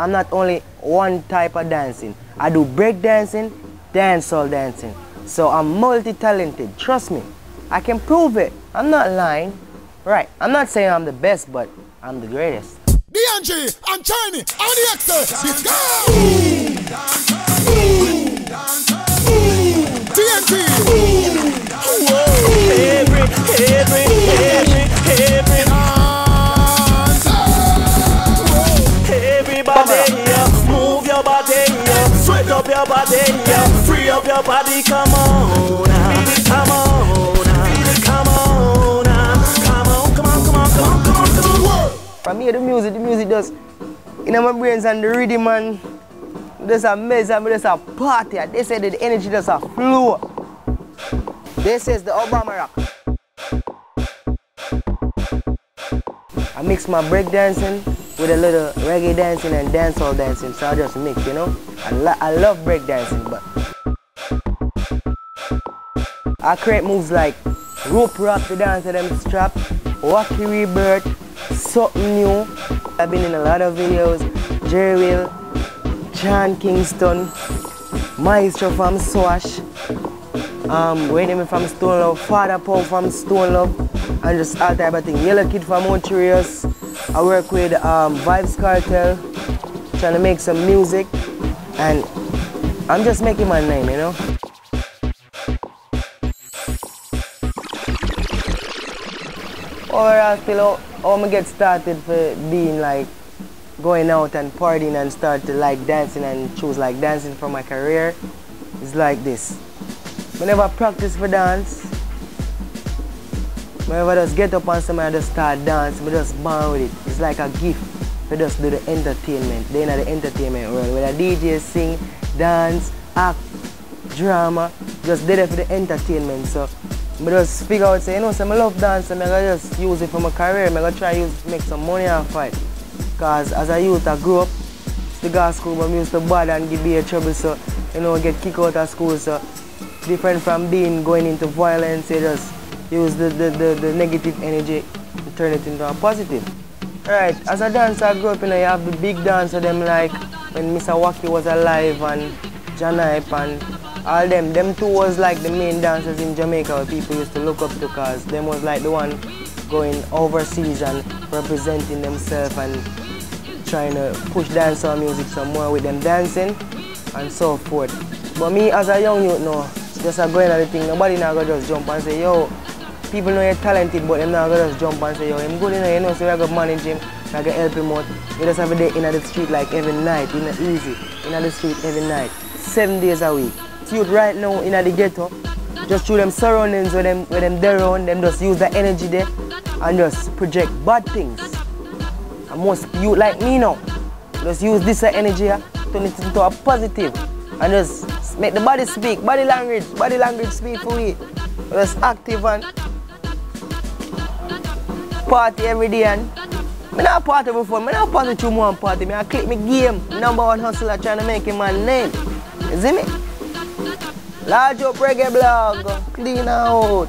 I'm not only one type of dancing. I do break dancing, dancehall dancing. So I'm multi-talented, trust me. I can prove it. I'm not lying. Right, I'm not saying I'm the best, but I'm the greatest. DNG and Chiny and the Excel. Let's go! TNT. Everybody, move your body, sweat up your body, free up your body. Come on, come on, come on, come on, come on, come on, come on, come on, come on. From here, the music does, in my brains and the rhythm, man, there's a mess and there's a party. They say that the energy does a flow. This is the Obama rock. I mix my break dancing with a little reggae dancing and dancehall dancing, so I just mix, you know. I love break dancing, but I create moves like rope rock to dance to them strap, wacky rebirth, something new. I've been in a lot of videos. Jerry Will, John Kingston, Maestro from Swash, Wayne from Stone Love, Father Paul from Stone Love, and just all type of thing. Yellow Kid from Montreal. I work with Vibes Cartel, trying to make some music, and I'm just making my name, you know. Overall, still how I get started for being like going out and partying and start to like dancing and choose like dancing for my career is like this. I never practice for dance. Whenever I just get up on something and just start dancing, I just born with it. It's like a gift. I just do the entertainment. Then in the entertainment world, where the DJs sing, dance, act, drama, just did it for the entertainment. So I just figure out, say, you know, so I love dance and I just use it for my career. I'm going to try to make some money off it. Because as a youth, I grew up, to go to school, but I used to bad and give me a trouble, so, you know, get kicked out of school. So different from going into violence, you just use the negative energy and turn it into a positive. Right, as a dancer, I grew up, you know, you have the big dancer, them like when Mr. Wacky was alive and John Hype and all them. Them two was like the main dancers in Jamaica where people used to look up to, because them was like the one going overseas and representing themselves and trying to push dancehall music some more with them dancing and so forth. But me as a young youth now, just a going at the thing, nobody now go just jump and say, yo, people know you're talented, but them now go just jump and say, yo, I'm good, you know, so I go manage him, I go help him out. You just have a day in the street like every night, in the easy, in the street every night, 7 days a week. Youth right now in the ghetto, just through them surroundings where them there around, them just use the energy there and just project bad things. And most youth like me now, just use this energy here, turn it into a positive and just make the body speak, body language speak for we. Just active and party every day. And I not party before, I not party 2 months party, I click my game, #1 hustler trying to make him my name. You see me? Large up reggae blog, clean out.